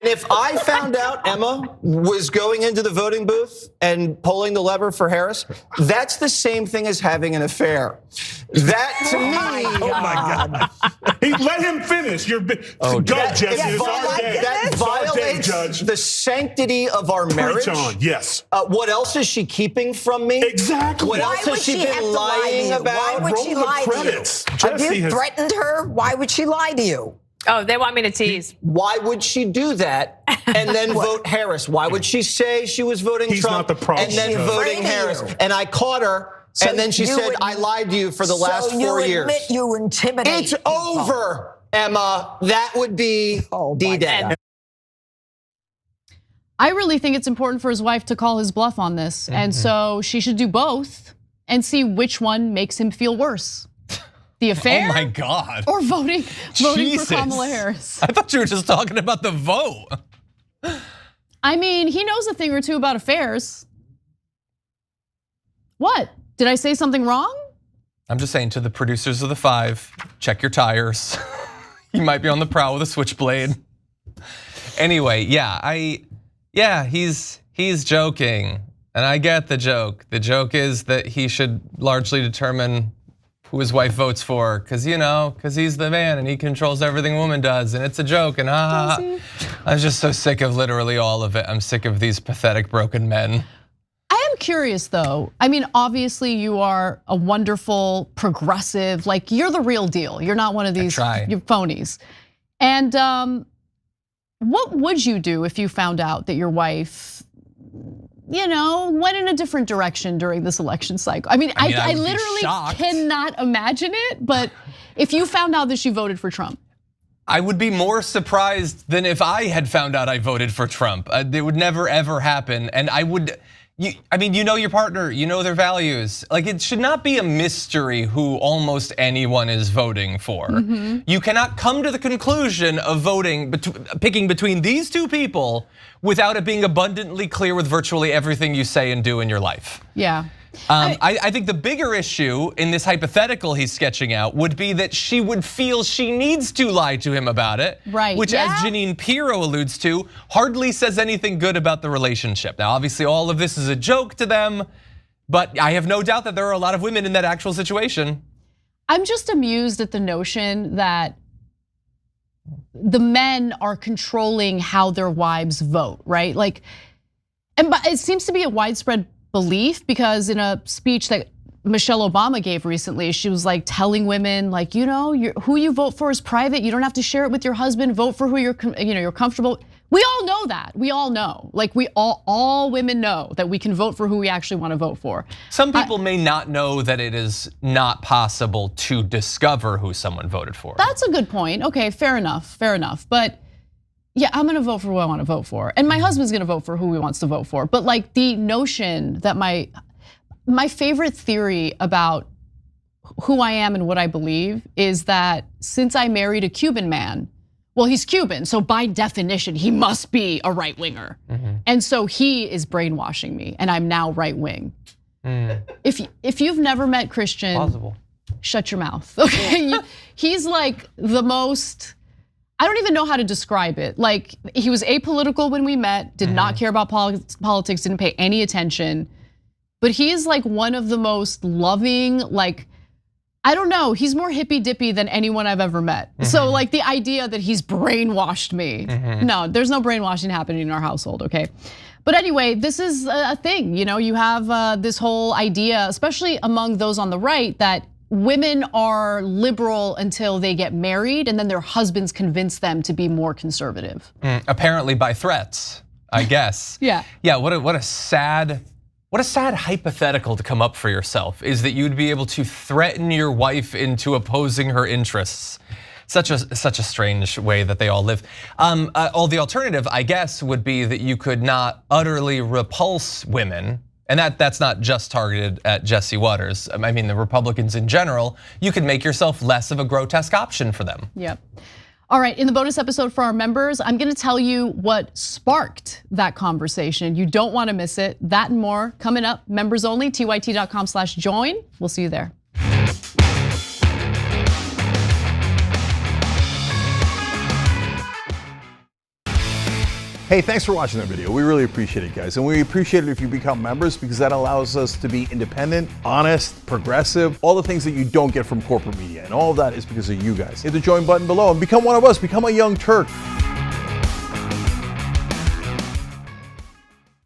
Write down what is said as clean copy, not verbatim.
And if I found out Emma was going into the voting booth and pulling the lever for Harris, that's the same thing as having an affair. That to me, oh my God! Let him finish. Go, Jesse. That violates the sanctity of our marriage. Yes. What else is she keeping from me? Exactly. What else has she been lying about? Why would she lie to you? Have you threatened her? Why would she lie to you? Oh, they want me to tease. Why would she do that and then vote Harris? Why would she say she was voting Trump and then voting Harris? And I caught her, and then she said, I lied to you for the last 4 years. You admit you intimidated It's over, Emma. That would be D-Day. I really think it's important for his wife to call his bluff on this. And so she should do both and see which one makes him feel worse. The affair? Oh my God. Or voting for Kamala Harris. I thought you were just talking about the vote. I mean, he knows a thing or two about affairs. What? Did I say something wrong? I'm just saying to the producers of the Five, check your tires. You might be on the prowl with a switchblade. Anyway, he's joking. And I get the joke. The joke is that he should largely determine who his wife votes for, because he's the man and he controls everything a woman does, and it's a joke, and I'm just so sick of literally all of it. I'm sick of these pathetic broken men. I am curious though. I mean, obviously you are a wonderful progressive, like you're the real deal. You're not one of these phonies. And what would you do if you found out that your wife, went in a different direction during this election cycle? I mean, I literally cannot imagine it, but if you found out that she voted for Trump. I would be more surprised than if I had found out I voted for Trump. It would never ever happen, and you know your partner, you know their values. Like, it should not be a mystery who almost anyone is voting for. You cannot come to the conclusion of picking between these two people without it being abundantly clear with virtually everything you say and do in your life. Yeah. I think the bigger issue in this hypothetical he's sketching out would be that she would feel she needs to lie to him about it, right? Which, as JEANINE PIRRO alludes to, hardly says anything good about the relationship. Now, obviously, all of this is a joke to them, but I have no doubt that there are a lot of women in that actual situation. I'm just amused at the notion that the men are controlling how their wives vote, right? Like, and it seems to be a widespread belief, because in a speech that Michelle Obama gave recently, she was like telling women, like, who you vote for is private. You don't have to share it with your husband. Vote for who you're comfortable. We all know that. We all know. Like, all women know that we can vote for who we actually want to vote for. Some people may not know that it is not possible to discover who someone voted for. That's a good point. Okay, fair enough. But yeah, I'm gonna vote for who I want to vote for, and my husband's gonna vote for who he wants to vote for. But like, the notion that my favorite theory about who I am and what I believe is that since I married a Cuban man, well, he's Cuban, so by definition, he must be a right winger. And so he is brainwashing me, and I'm now right wing. If you've never met Christian, plausible. Shut your mouth, okay? He's like the most, I don't even know how to describe it. Like, he was apolitical when we met, did not care about politics, didn't pay any attention. But he is like one of the most loving, like, I don't know, he's more hippy dippy than anyone I've ever met. So like, the idea that he's brainwashed me, no, there's no brainwashing happening in our household, okay? But anyway, this is a thing, you have this whole idea, especially among those on the right, that women are liberal until they get married, and then their husbands convince them to be more conservative. Apparently by threats, I guess. Yeah. What a sad hypothetical to come up for yourself, is that you'd be able to threaten your wife into opposing her interests. Such a strange way that they all live. The alternative, I guess, would be that you could not utterly repulse women. And that's not just targeted at Jesse Waters. I mean, the Republicans in general, you could make yourself less of a grotesque option for them. Yep. All right, in the bonus episode for our members, I'm gonna tell you what sparked that conversation. You don't wanna miss it. That and more coming up, members only, tyt.com/join. We'll see you there. Hey, thanks for watching that video. We really appreciate it, guys. And we appreciate it if you become members, because that allows us to be independent, honest, progressive, all the things that you don't get from corporate media. And all of that is because of you guys. Hit the join button below and become one of us. Become a young Turk.